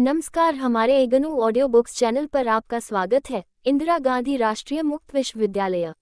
नमस्कार, हमारे एगनू audio books channel पर आपका स्वागत है। इंदिरा गांधी राष्ट्रीय मुक्त विश्वविद्यालय,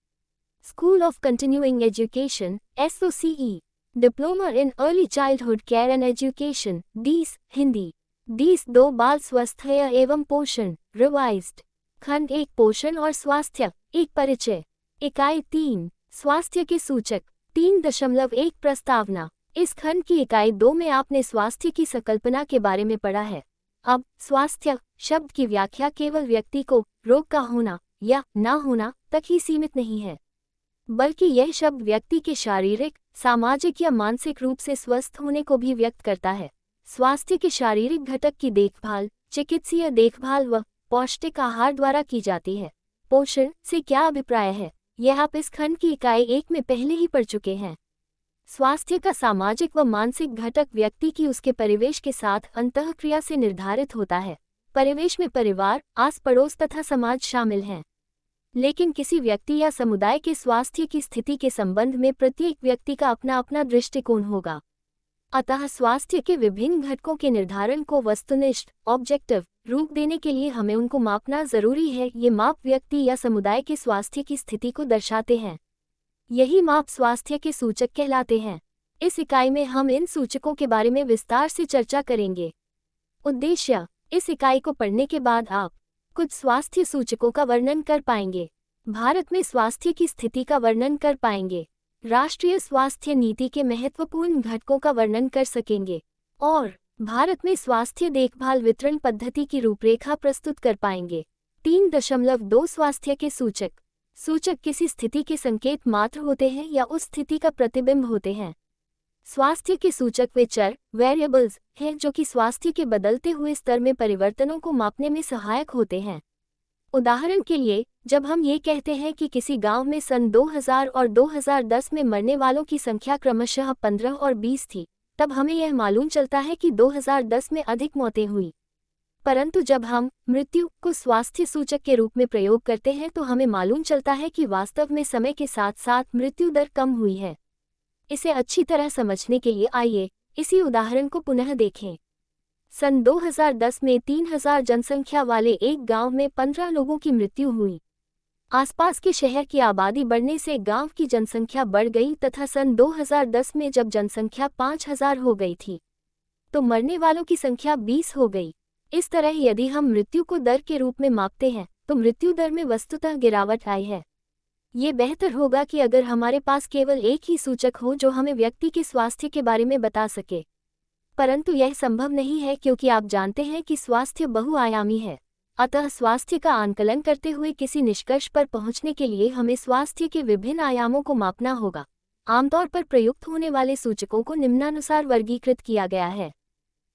school of continuing education SOCE, diploma in early childhood care and education DIS, Hindi. DIS 2 बाल स्वास्थ्य एवं पोषण, रिवाइज्ड। खंड 1 पोषण और स्वास्थ्य, एक परिचय। इकाई 3 स्वास्थ्य के सूचक 3.1 प्रस्तावना। इस खंड की इकाई 2 में आपने स्वास्थ्य की संकल्पना के बारे में पढ़ा है। अब स्वास्थ्य शब्द की व्याख्या केवल व्यक्ति को रोग का होना या ना होना तक ही सीमित नहीं है, बल्कि यह शब्द व्यक्ति के शारीरिक, सामाजिक या मानसिक रूप से स्वस्थ होने को भी व्यक्त करता है। स्वास्थ्य के शारीरिक घटक की देखभाल चिकित्सीय देखभाल व पौष्टिक आहार द्वारा की जाती है। पोषण से क्या अभिप्राय है, यह आप इस खंड की इकाई 1 में पहले ही पढ़ चुके हैं। स्वास्थ्य का सामाजिक व मानसिक घटक व्यक्ति की उसके परिवेश के साथ अंतःक्रिया से निर्धारित होता है। परिवेश में परिवार, आस पड़ोस तथा समाज शामिल हैं, लेकिन किसी व्यक्ति या समुदाय के स्वास्थ्य की स्थिति के संबंध में प्रत्येक व्यक्ति का अपना अपना दृष्टिकोण होगा। अतः स्वास्थ्य के विभिन्न घटकों के निर्धारण को वस्तुनिष्ठ ऑब्जेक्टिव रूप देने के लिए हमें उनको मापना जरूरी है। ये माप व्यक्ति या समुदाय के स्वास्थ्य की स्थिति को दर्शाते हैं। यही माप स्वास्थ्य के सूचक कहलाते हैं। इस इकाई में हम इन सूचकों के बारे में विस्तार से चर्चा करेंगे। उद्देश्य, इस इकाई को पढ़ने के बाद आप कुछ स्वास्थ्य सूचकों का वर्णन कर पाएंगे, भारत में स्वास्थ्य की स्थिति का वर्णन कर पाएंगे, राष्ट्रीय स्वास्थ्य नीति के महत्वपूर्ण घटकों का वर्णन कर सकेंगे और भारत में स्वास्थ्य देखभाल वितरण पद्धति की रूपरेखा प्रस्तुत कर पाएंगे। 3.2 स्वास्थ्य के सूचक। सूचक किसी स्थिति के संकेत मात्र होते हैं या उस स्थिति का प्रतिबिंब होते हैं। स्वास्थ्य के सूचक वे चर वेरिएबल्स हैं जो कि स्वास्थ्य के बदलते हुए स्तर में परिवर्तनों को मापने में सहायक होते हैं। उदाहरण के लिए, जब हम ये कहते हैं कि किसी गांव में सन 2000 और 2010 में मरने वालों की संख्या क्रमशः 15 और 20 थी, तब हमें यह मालूम चलता है कि 2010 में अधिक मौतें हुई। परंतु जब हम मृत्यु को स्वास्थ्य सूचक के रूप में प्रयोग करते हैं तो हमें मालूम चलता है कि वास्तव में समय के साथ साथ मृत्यु दर कम हुई है। इसे अच्छी तरह समझने के लिए आइए इसी उदाहरण को पुनः देखें। सन 2010 में 3000 जनसंख्या वाले एक गांव में 15 लोगों की मृत्यु हुई। आसपास के शहर की आबादी बढ़ने से गांव की जनसंख्या बढ़ गई तथा सन 2010 में जब जनसंख्या 5000 हो गई थी तो मरने वालों की संख्या 20 हो गई। इस तरह यदि हम मृत्यु को दर के रूप में मापते हैं तो मृत्यु दर में वस्तुतः गिरावट आई है। ये बेहतर होगा कि अगर हमारे पास केवल एक ही सूचक हो जो हमें व्यक्ति के स्वास्थ्य के बारे में बता सके, परंतु यह संभव नहीं है क्योंकि आप जानते हैं कि स्वास्थ्य बहुआयामी है। अतः स्वास्थ्य का आंकलन करते हुए किसी निष्कर्ष पर पहुंचने के लिए हमें स्वास्थ्य के विभिन्न आयामों को मापना होगा। आमतौर पर प्रयुक्त होने वाले सूचकों को निम्नानुसार वर्गीकृत किया गया है।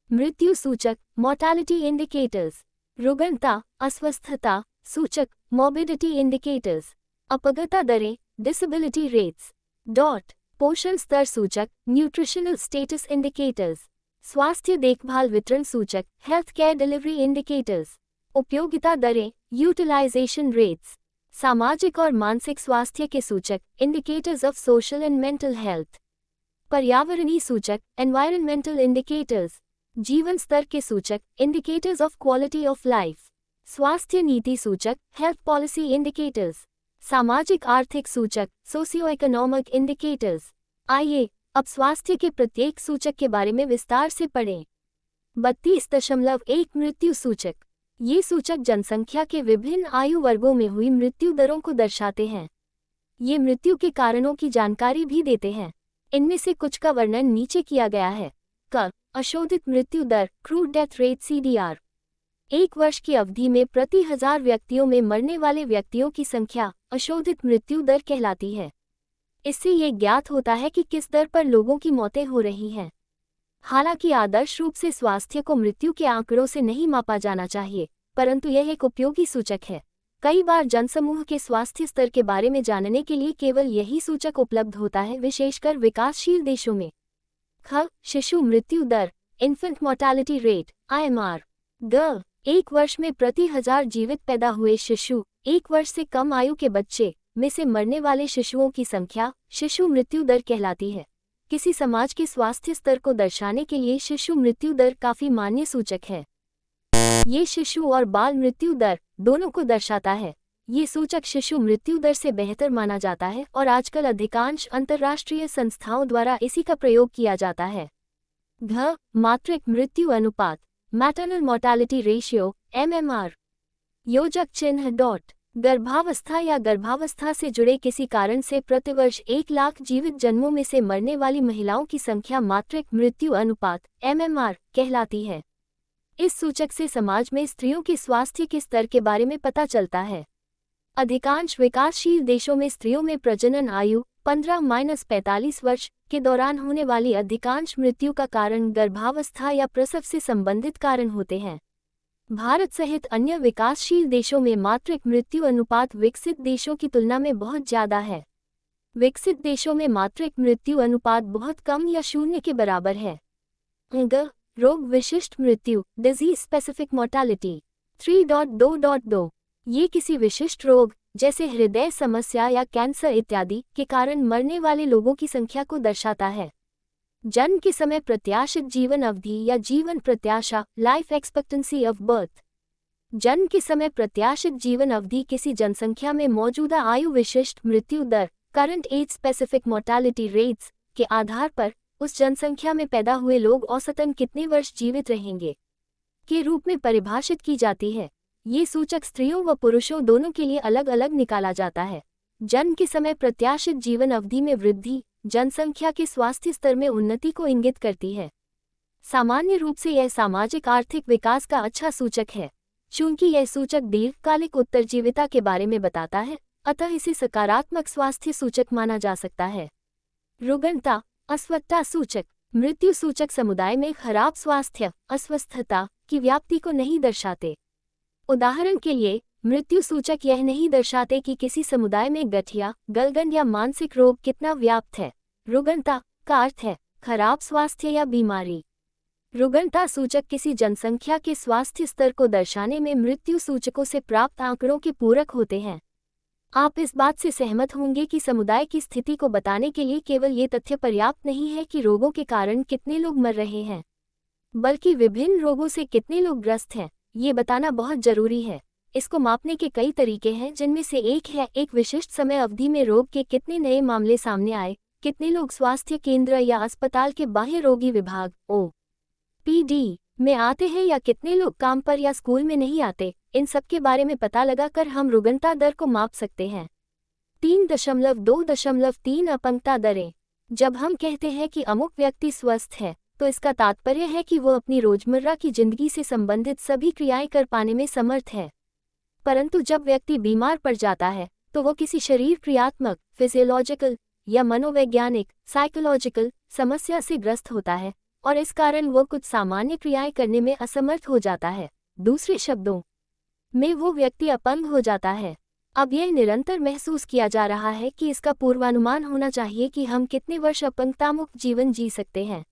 मृत्यु सूचक मोर्टालिटी इंडिकेटर्स, रुग्णता अस्वस्थता सूचक मॉर्बिडिटी इंडिकेटर्स, अपंगता दरें डिसेबिलिटी रेट्स। पोषण स्तर सूचक न्यूट्रिशनल स्टेटस इंडिकेटर्स, स्वास्थ्य देखभाल वितरण सूचक हेल्थ केयर डिलीवरी इंडिकेटर्स, उपयोगिता दरें यूटिलाइजेशन रेट्स, सामाजिक और मानसिक स्वास्थ्य के सूचक indicators of social and mental health, पर्यावरणीय सूचक एनवायरमेंटल इंडिकेटर्स, जीवन स्तर के सूचक indicators of quality of life, स्वास्थ्य नीति सूचक हेल्थ पॉलिसी इंडिकेटर्स, सामाजिक आर्थिक सूचक सोशियो इकोनॉमिक इंडिकेटर्स। आइए अब स्वास्थ्य के प्रत्येक सूचक के बारे में विस्तार से पढ़ें। 32.1 मृत्यु सूचक। ये सूचक जनसंख्या के विभिन्न आयु वर्गों में हुई मृत्यु दरों को दर्शाते हैं। ये मृत्यु के कारणों की जानकारी भी देते हैं। इनमें से कुछ का वर्णन नीचे किया गया है। अशोधित मृत्यु दर क्रूड डेथ रेट CDR। एक वर्ष की अवधि में प्रति 1000 व्यक्तियों में मरने वाले व्यक्तियों की संख्या अशोधित मृत्यु दर कहलाती है। इससे ये ज्ञात होता है कि किस दर पर लोगों की मौतें हो रही हैं। हालांकि आदर्श रूप से स्वास्थ्य को मृत्यु के आंकड़ों से नहीं मापा जाना चाहिए, परंतु यह एक उपयोगी सूचक है। कई बार जनसमूह के स्वास्थ्य स्तर के बारे में जानने के लिए केवल यही सूचक उपलब्ध होता है, विशेषकर विकासशील देशों में। शिशु मृत्यु दर इन्फेंट मोर्टालिटी रेट IMR। एक वर्ष में प्रति 1000 जीवित पैदा हुए शिशु, एक वर्ष से कम आयु के बच्चे में से मरने वाले शिशुओं की संख्या शिशु मृत्यु दर कहलाती है। किसी समाज के स्वास्थ्य स्तर को दर्शाने के लिए शिशु मृत्यु दर काफी मान्य सूचक है। ये शिशु और बाल मृत्यु दर दोनों को दर्शाता है। ये सूचक शिशु मृत्यु दर से बेहतर माना जाता है और आजकल अधिकांश अंतर्राष्ट्रीय संस्थाओं द्वारा इसी का प्रयोग किया जाता है। घ मातृक मृत्यु अनुपात, मैटरनल मोर्टालिटी रेशियो, MMR। योजक चिन्ह डॉट। गर्भावस्था या गर्भावस्था से जुड़े किसी कारण से प्रतिवर्ष 1 लाख जीवित जन्मों में से मरने वाली महिलाओं की संख्या मातृक मृत्यु अनुपात MMR कहलाती है। इस सूचक से समाज में स्त्रियों के स्वास्थ्य के स्तर के बारे में पता चलता है। अधिकांश विकासशील देशों में स्त्रियों में प्रजनन आयु 15-45 वर्ष के दौरान होने वाली अधिकांश मृत्यु का कारण गर्भावस्था या प्रसव से संबंधित कारण होते हैं। भारत सहित अन्य विकासशील देशों में मातृक मृत्यु अनुपात विकसित देशों की तुलना में बहुत ज्यादा है। विकसित देशों में मातृक मृत्यु अनुपात बहुत कम या शून्य के बराबर है। ग रोग विशिष्ट मृत्यु, डिजीज स्पेसिफिक मोर्टालिटी 3.2.2। ये किसी विशिष्ट रोग जैसे हृदय समस्या या कैंसर इत्यादि के कारण मरने वाले लोगों की संख्या को दर्शाता है। जन्म के समय प्रत्याशित जीवन अवधि या जीवन प्रत्याशा, लाइफ एक्सपेक्टेंसी ऑफ बर्थ। जन्म के समय प्रत्याशित जीवन अवधि किसी जनसंख्या में मौजूदा आयु विशिष्ट मृत्यु दर, current age specific mortality rates के आधार पर उस जनसंख्या में पैदा हुए लोग औसतन कितने वर्ष जीवित रहेंगे के रूप में परिभाषित की जाती है। ये सूचक स्त्रियों व पुरुषों दोनों के लिए अलग अलग निकाला जाता है। जन्म के समय प्रत्याशित जीवन अवधि में वृद्धि जनसंख्या के स्वास्थ्य स्तर में उन्नति को इंगित करती है। सामान्य रूप से यह सामाजिक आर्थिक विकास का अच्छा सूचक है। चूंकि यह सूचक दीर्घकालिक उत्तरजीविता के बारे में बताता है, अतः इसे सकारात्मक स्वास्थ्य सूचक माना जा सकता है। रुग्णता अस्वस्थता सूचक, मृत्यु सूचक समुदाय में खराब स्वास्थ्य अस्वस्थता की व्याप्ति को नहीं दर्शाते। उदाहरण के लिए, मृत्यु सूचक यह नहीं दर्शाते कि किसी समुदाय में गठिया, गलगन या मानसिक रोग कितना व्याप्त है। रुग्णता का अर्थ है खराब स्वास्थ्य या बीमारी। रुग्णता सूचक किसी जनसंख्या के स्वास्थ्य स्तर को दर्शाने में मृत्यु सूचकों से प्राप्त आंकड़ों के पूरक होते हैं। आप इस बात से सहमत होंगे कि समुदाय की स्थिति को बताने के लिए केवल ये तथ्य पर्याप्त नहीं है कि रोगों के कारण कितने लोग मर रहे हैं, बल्कि विभिन्न रोगों से कितने लोग ग्रस्त हैं, ये बताना बहुत जरूरी है। इसको मापने के कई तरीके हैं, जिनमें से एक है एक विशिष्ट समय अवधि में रोग के कितने नए मामले सामने आए, कितने लोग स्वास्थ्य केंद्र या अस्पताल के बाह्य रोगी विभाग OPD में आते हैं या कितने लोग काम पर या स्कूल में नहीं आते। इन सब के बारे में पता लगाकर हम रुग्णता दर को माप सकते हैं। 3.2.3 अपंगता दरें। जब हम कहते हैं कि अमुक व्यक्ति स्वस्थ है, तो इसका तात्पर्य है कि वो अपनी रोजमर्रा की जिंदगी से संबंधित सभी क्रियाएं कर पाने में समर्थ है। परंतु जब व्यक्ति बीमार पड़ जाता है, तो वो किसी शरीर क्रियात्मक, फिजियोलॉजिकल या मनोवैज्ञानिक, साइकोलॉजिकल समस्या से ग्रस्त होता है और इस कारण वो कुछ सामान्य क्रियाएं करने में असमर्थ हो जाता है। दूसरे शब्दों में वो व्यक्ति अपंग हो जाता है। अब यह निरंतर महसूस किया जा रहा है कि इसका पूर्वानुमान होना चाहिए कि हम कितने वर्ष अपंगतामुक्त जीवन जी सकते हैं।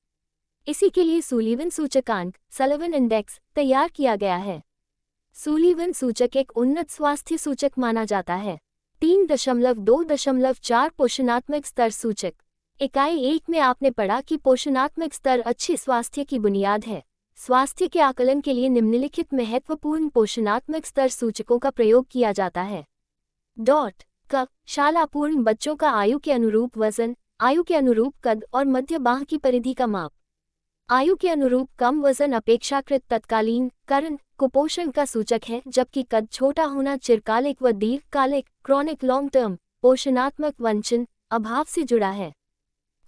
इसी के लिए सुलीवन सूचकांक सलिवन इंडेक्स तैयार किया गया है। सुलीवन सूचक एक उन्नत स्वास्थ्य सूचक माना जाता है। 3.2.4 पोषणात्मक स्तर सूचक। इकाई 1 में आपने पढ़ा कि पोषणात्मक स्तर अच्छे स्वास्थ्य की बुनियाद है। स्वास्थ्य के आकलन के लिए निम्नलिखित महत्वपूर्ण पोषणात्मक स्तर सूचकों का प्रयोग किया जाता है। क शालापूर्ण बच्चों का आयु के अनुरूप वजन, आयु के अनुरूप कद और मध्य बाह की परिधि का माप। आयु के अनुरूप कम वजन अपेक्षाकृत तत्कालीन कारण कुपोषण का सूचक है, जबकि कद छोटा होना चिरकालिक व दीर्घकालिक क्रॉनिक लॉन्ग टर्म पोषणात्मक वंचन अभाव से जुड़ा है।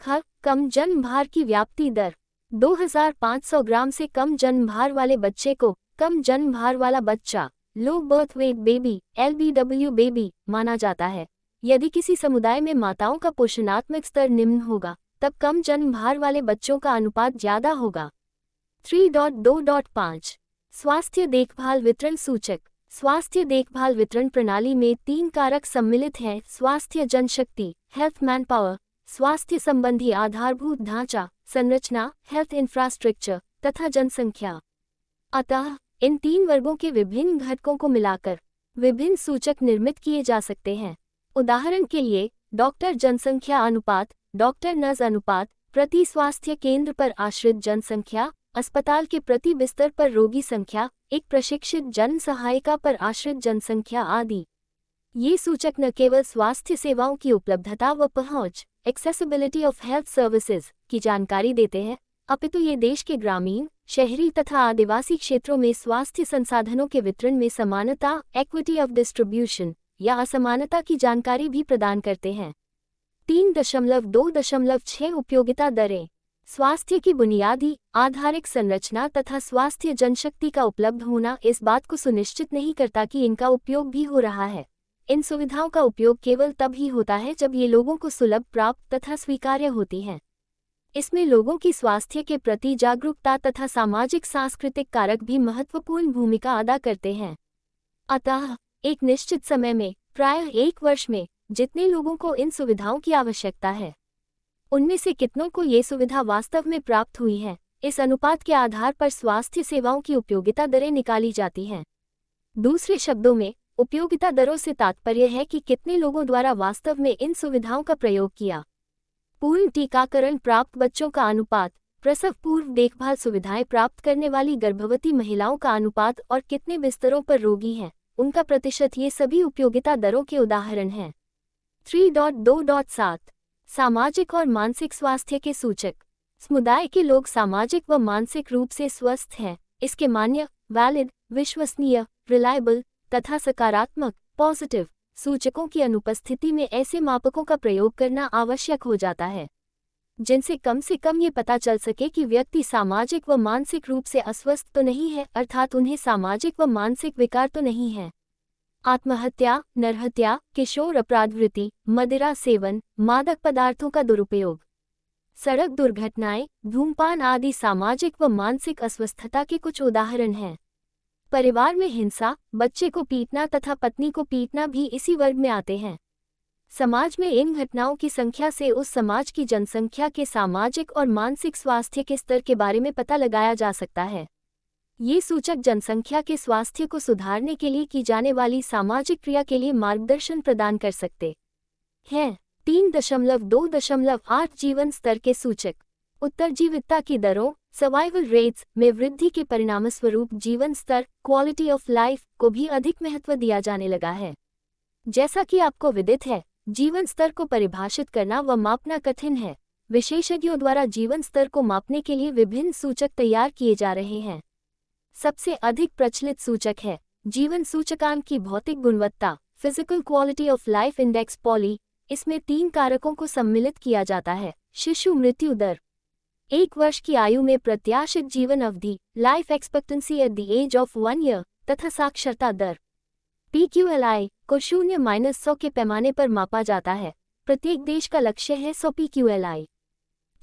ख कम जन्म भार की व्याप्ति दर। 2500 ग्राम से कम जन्म भार वाले बच्चे को कम जन्म भार वाला बच्चा, low birth weight baby LBW baby माना जाता है। यदि किसी समुदाय में माताओं का पोषणात्मक स्तर निम्न होगा, तब कम जन्म भार वाले बच्चों का अनुपात ज्यादा होगा। 3.2.5 स्वास्थ्य देखभाल वितरण सूचक। स्वास्थ्य देखभाल वितरण प्रणाली में 3 कारक सम्मिलित हैं: स्वास्थ्य जनशक्ति हेल्थ मैनपावर, स्वास्थ्य संबंधी आधारभूत ढांचा संरचना हेल्थ इंफ्रास्ट्रक्चर तथा जनसंख्या। अतः इन 3 वर्गों के विभिन्न घटकों को मिलाकर विभिन्न सूचक निर्मित किए जा सकते हैं। उदाहरण के लिए डॉक्टर जनसंख्या अनुपात, डॉक्टर नर्स अनुपात प्रति स्वास्थ्य केंद्र पर आश्रित जनसंख्या अस्पताल के प्रति बिस्तर पर रोगी संख्या, एक प्रशिक्षित जन सहायिका पर आश्रित जनसंख्या आदि। ये सूचक न केवल स्वास्थ्य सेवाओं की उपलब्धता व पहुंच, एक्सेसिबिलिटी ऑफ हेल्थ सर्विसेज की जानकारी देते हैं, अपितु ये देश के ग्रामीण, शहरी तथा आदिवासी क्षेत्रों में स्वास्थ्य संसाधनों के वितरण में समानता, इक्विटी ऑफ डिस्ट्रीब्यूशन या असमानता की जानकारी भी प्रदान करते हैं। 3.2.6 उपयोगिता दरें। स्वास्थ्य की बुनियादी, आधारिक संरचना तथा स्वास्थ्य जनशक्ति का उपलब्ध होना इस बात को सुनिश्चित नहीं करता कि इनका उपयोग भी हो रहा है। इन सुविधाओं का उपयोग केवल तब ही होता है जब ये लोगों को सुलभ, प्राप्त तथा स्वीकार्य होती हैं। इसमें लोगों की स्वास्थ्य के प्रति जागरूकता तथा सामाजिक सांस्कृतिक कारक भी महत्वपूर्ण भूमिका अदा करते हैं। अतः एक निश्चित समय में, प्रायः 1 वर्ष में, जितने लोगों को इन सुविधाओं की आवश्यकता है, उनमें से कितनों को ये सुविधा वास्तव में प्राप्त हुई है, इस अनुपात के आधार पर स्वास्थ्य सेवाओं की उपयोगिता दरें निकाली जाती हैं। दूसरे शब्दों में, उपयोगिता दरों से तात्पर्य है कि कितने लोगों द्वारा वास्तव में इन सुविधाओं का प्रयोग किया। पूर्ण टीकाकरण प्राप्त बच्चों का अनुपात, प्रसव पूर्व देखभाल सुविधाएं प्राप्त करने वाली गर्भवती महिलाओं का अनुपात और कितने बिस्तरों पर रोगी हैं, उनका प्रतिशत, ये सभी उपयोगिता दरों के उदाहरण हैं। 3.2.7 सामाजिक और मानसिक स्वास्थ्य के सूचक। समुदाय के लोग सामाजिक व मानसिक रूप से स्वस्थ हैं, इसके मान्य, वैलिड, विश्वसनीय, रिलायबल तथा सकारात्मक, पॉजिटिव सूचकों की अनुपस्थिति में ऐसे मापकों का प्रयोग करना आवश्यक हो जाता है जिनसे कम से कम ये पता चल सके कि व्यक्ति सामाजिक व मानसिक रूप से अस्वस्थ तो नहीं है, अर्थात उन्हें सामाजिक व मानसिक विकार तो नहीं है। आत्महत्या, नरहत्या, किशोर अपराधवृत्ति, मदिरा सेवन, मादक पदार्थों का दुरुपयोग, सड़क दुर्घटनाएं, धूमपान आदि सामाजिक व मानसिक अस्वस्थता के कुछ उदाहरण हैं। परिवार में हिंसा, बच्चे को पीटना तथा पत्नी को पीटना भी इसी वर्ग में आते हैं। समाज में इन घटनाओं की संख्या से उस समाज की जनसंख्या के सामाजिक और मानसिक स्वास्थ्य के स्तर के बारे में पता लगाया जा सकता है। ये सूचक जनसंख्या के स्वास्थ्य को सुधारने के लिए की जाने वाली सामाजिक क्रिया के लिए मार्गदर्शन प्रदान कर सकते हैं। 3.2.8 जीवन स्तर के सूचक। उत्तरजीविता की दरों, सर्वाइवल रेट्स में वृद्धि के परिणामस्वरूप जीवन स्तर, क्वालिटी ऑफ लाइफ को भी अधिक महत्व दिया जाने लगा है। जैसा कि आपको विदित है, जीवन स्तर को परिभाषित करना व मापना कठिन है। विशेषज्ञों द्वारा जीवन स्तर को मापने के लिए विभिन्न सूचक तैयार किए जा रहे हैं। सबसे अधिक प्रचलित सूचक है जीवन सूचकांक की भौतिक गुणवत्ता, physical quality of life index poly. इसमें 3 कारकों को सम्मिलित किया जाता है: शिशु मृत्यु दर, 1 वर्ष की आयु में प्रत्याशित जीवन अवधि, life expectancy at the age of 1 year, तथा साक्षरता दर। PQLI को 0-100 के पैमाने पर मापा जाता है। प्रत्येक देश का लक्ष्य है 100 PQLI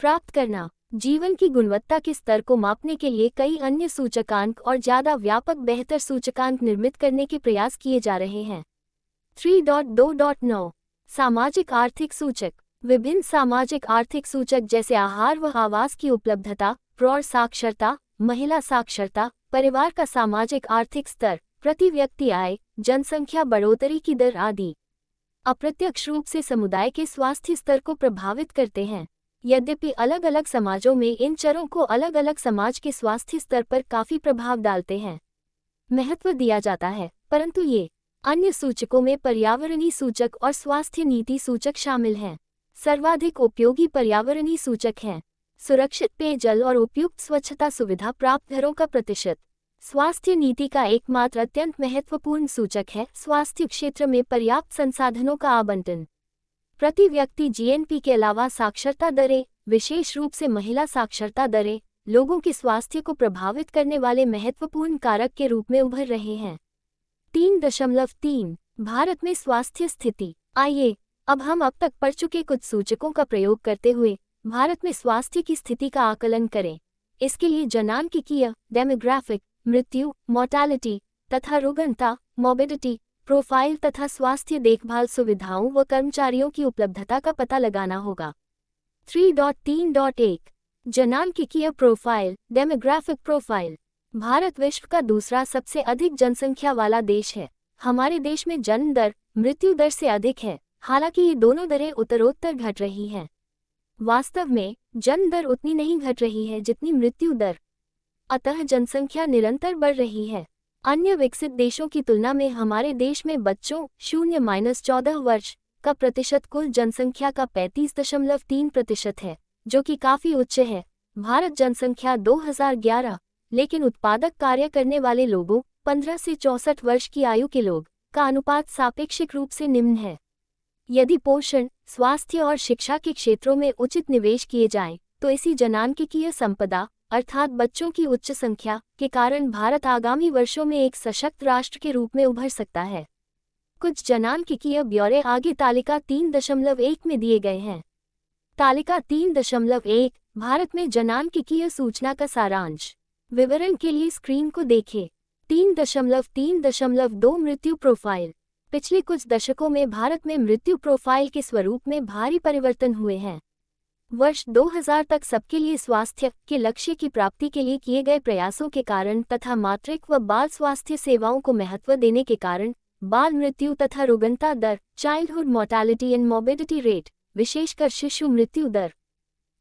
प्राप्त करना। जीवन की गुणवत्ता के स्तर को मापने के लिए कई अन्य सूचकांक और ज़्यादा व्यापक बेहतर सूचकांक निर्मित करने के प्रयास किए जा रहे हैं। 3.2.9 सामाजिक आर्थिक सूचक। विभिन्न सामाजिक आर्थिक सूचक जैसे आहार व आवास की उपलब्धता, प्रौढ़ साक्षरता, महिला साक्षरता, परिवार का सामाजिक आर्थिक स्तर, प्रति व्यक्ति आय, जनसंख्या बढ़ोतरी की दर आदि अप्रत्यक्ष रूप से समुदाय के स्वास्थ्य स्तर को प्रभावित करते हैं। यद्यपि अलग अलग समाजों में इन चरों को अलग अलग समाज के स्वास्थ्य स्तर पर काफी प्रभाव डालते हैं, महत्व दिया जाता है, परंतु ये अन्य सूचकों में पर्यावरणीय सूचक और स्वास्थ्य नीति सूचक शामिल हैं। सर्वाधिक उपयोगी पर्यावरणीय सूचक हैं सुरक्षित पेयजल और उपयुक्त स्वच्छता सुविधा प्राप्त घरों का प्रतिशत। स्वास्थ्य नीति का एकमात्र अत्यंत महत्वपूर्ण सूचक है स्वास्थ्य क्षेत्र में पर्याप्त संसाधनों का आवंटन। प्रति व्यक्ति GNP के अलावा साक्षरता दरें, विशेष रूप से महिला साक्षरता दरें, लोगों के स्वास्थ्य को प्रभावित करने वाले महत्वपूर्ण कारक के रूप में उभर रहे हैं। 3.3 भारत में स्वास्थ्य स्थिति। आइए अब हम अब तक पढ़ चुके कुछ सूचकों का प्रयोग करते हुए भारत में स्वास्थ्य की स्थिति का आकलन करें। इसके लिए जनांकिकीय, डेमोग्राफिक, मृत्यु, मोर्टालिटी तथा रुग्णता, मोर्बिडिटी प्रोफाइल तथा स्वास्थ्य देखभाल सुविधाओं व कर्मचारियों की उपलब्धता का पता लगाना होगा। 3.3.1 जनांकिकीय प्रोफाइल, डेमोग्राफिक प्रोफाइल। भारत विश्व का दूसरा सबसे अधिक जनसंख्या वाला देश है। हमारे देश में जन्म दर मृत्यु दर से अधिक है, हालांकि ये दोनों दरें उत्तरोत्तर घट रही हैं। वास्तव में जन्म दर उतनी नहीं घट रही है जितनी मृत्यु दर। अतः जनसंख्या निरंतर बढ़ रही है। अन्य विकसित देशों की तुलना में हमारे देश में बच्चों 0-14 वर्ष का प्रतिशत कुल जनसंख्या का 35.3% है, जो कि काफी उच्च है। भारत जनसंख्या 2011, लेकिन उत्पादक कार्य करने वाले लोगों 15 से 64 वर्ष की आयु के लोग का अनुपात सापेक्षिक रूप से निम्न है। यदि पोषण, स्वास्थ्य और शिक्षा के क्षेत्रों में उचित निवेश किए जाएं, तो इसी जनांकिकीय संपदा अर्थात बच्चों की उच्च संख्या के कारण भारत आगामी वर्षों में एक सशक्त राष्ट्र के रूप में उभर सकता है। कुछ जनांकिकीय ब्यौरे आगे तालिका 3.1 में दिए गए हैं। तालिका 3.1 भारत में जनांकिकीय सूचना का सारांश। विवरण के लिए स्क्रीन को देखें। 3.3.2 मृत्यु प्रोफाइल। पिछले कुछ दशकों में भारत में मृत्यु प्रोफाइल के स्वरूप में भारी परिवर्तन हुए हैं। वर्ष 2000 तक सबके लिए स्वास्थ्य के लक्ष्य की प्राप्ति के लिए किए गए प्रयासों के कारण तथा मातृत्व व बाल स्वास्थ्य सेवाओं को महत्व देने के कारण बाल मृत्यु तथा रुग्णता दर childhood mortality and morbidity rate, विशेषकर शिशु मृत्यु दर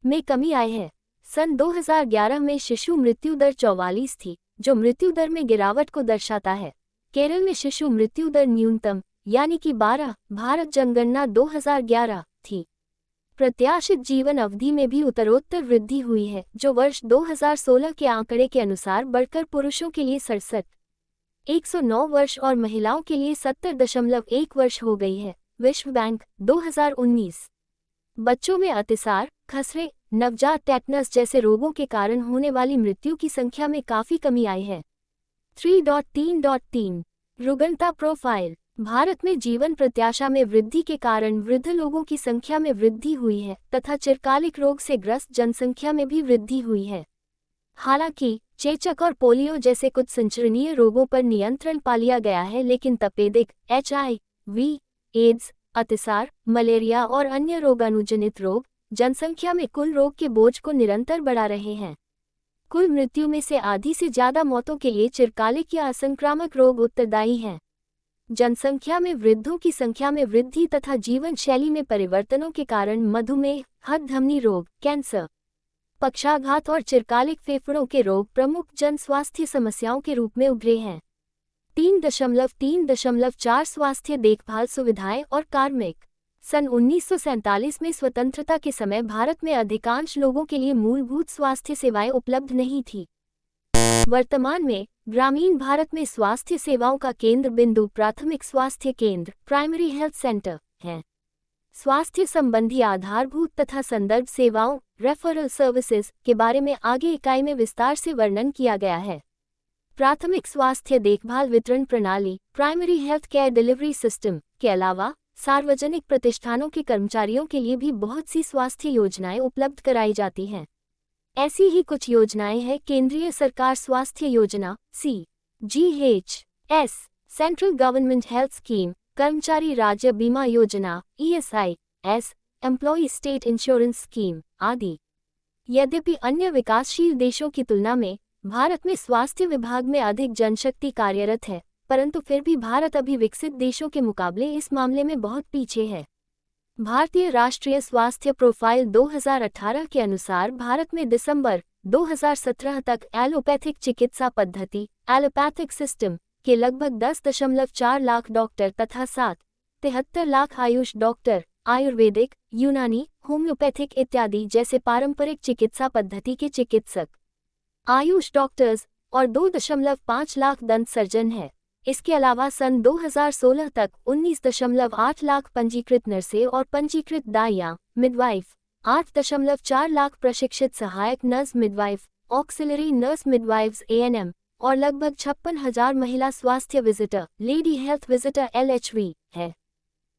में कमी आई है। सन 2011 में शिशु मृत्यु दर 44 थी, जो मृत्यु दर में गिरावट को दर्शाता है। केरल में शिशु मृत्यु दर न्यूनतम यानी कि 12 भारत जनगणना 2011 थी। प्रत्याशित जीवन अवधि में भी उत्तरोत्तर वृद्धि हुई है, जो वर्ष 2016 के आंकड़े के अनुसार बढ़कर पुरुषों के लिए 67.109 वर्ष और महिलाओं के लिए 70.1 वर्ष हो गई है। विश्व बैंक 2019। बच्चों में अतिसार, खसरे, नवजात टेटनस जैसे रोगों के कारण होने वाली मृत्यु की संख्या में काफी कमी आई है। 3.3.3 रुग्णता प्रोफाइल। भारत में जीवन प्रत्याशा में वृद्धि के कारण वृद्ध लोगों की संख्या में वृद्धि हुई है तथा चिरकालिक रोग से ग्रस्त जनसंख्या में भी वृद्धि हुई है। हालांकि चेचक और पोलियो जैसे कुछ संचरणीय रोगों पर नियंत्रण पा लिया गया है, लेकिन तपेदिक, HIV, एड्स, अतिसार, मलेरिया और अन्य रोगाणुजनित रोग जनसंख्या में कुल रोग के बोझ को निरंतर बढ़ा रहे हैं। कुल मृत्यु में से आधी से ज्यादा मौतों के लिए चिरकालिक या असंक्रामक रोग उत्तरदायी हैं। जनसंख्या में वृद्धों की संख्या में वृद्धि तथा जीवन शैली में परिवर्तनों के कारण मधुमेह, हृदय धमनी रोग, कैंसर, पक्षाघात और चिरकालिक फेफड़ों के रोग प्रमुख जन स्वास्थ्य समस्याओं के रूप में उभरे हैं। 3.3.4 स्वास्थ्य देखभाल सुविधाएं और कार्मिक। सन 1947 में स्वतंत्रता के समय भारत में अधिकांश लोगों के लिए मूलभूत स्वास्थ्य सेवाएं उपलब्ध नहीं थी। वर्तमान में ग्रामीण भारत में स्वास्थ्य सेवाओं का केंद्र बिंदु प्राथमिक स्वास्थ्य केंद्र, प्राइमरी हेल्थ सेंटर है। स्वास्थ्य संबंधी आधारभूत तथा संदर्भ सेवाओं, रेफरल सर्विसेज के बारे में आगे इकाई में विस्तार से वर्णन किया गया है। प्राथमिक स्वास्थ्य देखभाल वितरण प्रणाली, primary health care delivery system के अलावा सार्वजनिक प्रतिष्ठानों के कर्मचारियों के लिए भी बहुत सी स्वास्थ्य योजनाएं उपलब्ध कराई जाती हैं। ऐसी ही कुछ योजनाएं हैं केंद्रीय सरकार स्वास्थ्य योजना CGHS, central government health scheme, कर्मचारी राज्य बीमा योजना ESIS, employee state insurance scheme आदि। यद्यपि अन्य विकासशील देशों की तुलना में भारत में स्वास्थ्य विभाग में अधिक जनशक्ति कार्यरत है, परंतु फिर भी भारत अभी विकसित देशों के मुकाबले इस मामले में बहुत पीछे है। भारतीय राष्ट्रीय स्वास्थ्य प्रोफाइल 2018 के अनुसार भारत में दिसंबर 2017 तक एलोपैथिक चिकित्सा पद्धति एलोपैथिक सिस्टम के लगभग 10.4 लाख डॉक्टर तथा 7.73 लाख आयुष डॉक्टर, आयुर्वेदिक, यूनानी, होम्योपैथिक इत्यादि जैसे पारंपरिक चिकित्सा पद्धति के चिकित्सक, आयुष डॉक्टर्स और 2.5 लाख दंत सर्जन है। इसके अलावा सन 2016 तक 19.8 लाख पंजीकृत नर्सें और पंजीकृत दाइयां, मिडवाइफ, 8.4 लाख प्रशिक्षित सहायक nurse midwife, auxiliary nurse midwives ANM और लगभग 56,000 महिला स्वास्थ्य visitor, lady health visitor LHV है।